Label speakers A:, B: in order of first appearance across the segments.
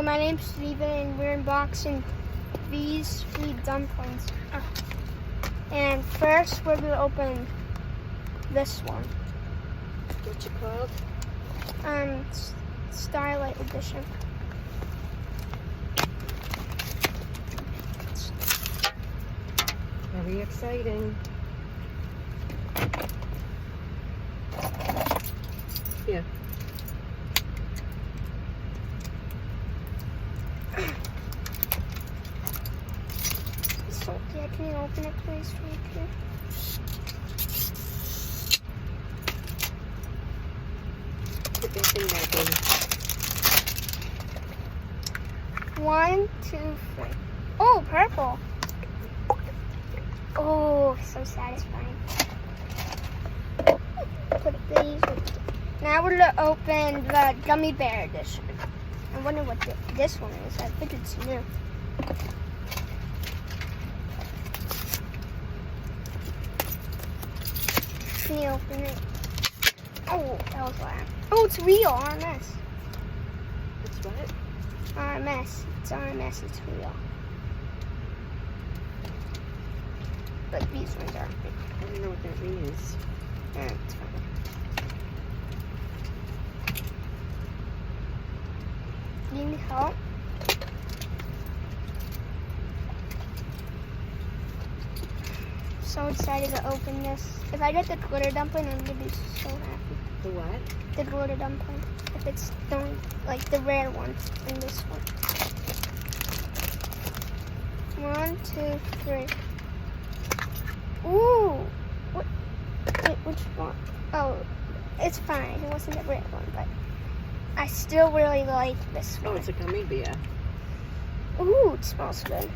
A: My name's Steven and we're unboxing these 3 dumplings. And first we're going to open this one.
B: What's it called?
A: Starlight Edition.
B: Very exciting. Here.
A: Yeah, can you open it please right here?
B: Put that thing back in.
A: 1, 2, 3. Oh, purple. Oh, so satisfying. Put these. Now we're gonna open the gummy bear edition. I wonder what this one is. I think it's new. Can you open it? Oh, that was loud. Oh, it's real. RMS.
B: It's what?
A: RMS. It's RMS. It's real. But these ones aren't.
B: I don't know what that means.
A: It's fine. You need help? So excited to open this. If I get the glitter dumpling, I'm gonna be so happy.
B: The what?
A: The glitter dumpling. If it's like the rare one in this one. 1, 2, 3. Ooh! What? Wait, which one? Oh, it's fine. It wasn't the red one, but I still really like this one.
B: Oh, it's a gummy bear.
A: Ooh, it smells good.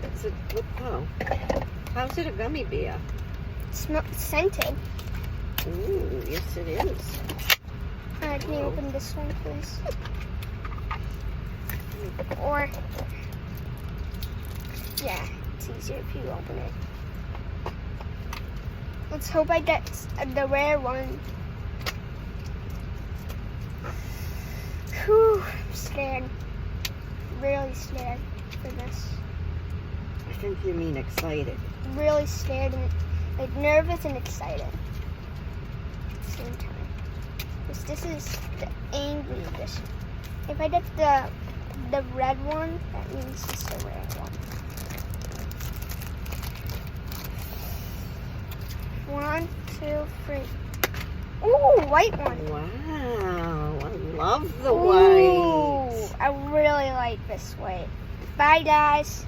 B: It's a, oh. How's it a gummy bear?
A: It's scented.
B: Ooh, yes it is.
A: Alright, can you open this one, please? Or, yeah, it's easier if you open it. Let's hope I get the rare one. Whew, I'm scared. Really scared for this.
B: I think you mean excited.
A: Really scared and like nervous and excited at the same time. Because this is the angry edition. If I get the red one, that means it's the rare one. 1, 2, 3. Ooh, white one.
B: Wow, I love the
A: Ooh,
B: white.
A: I really like this white. Bye, guys.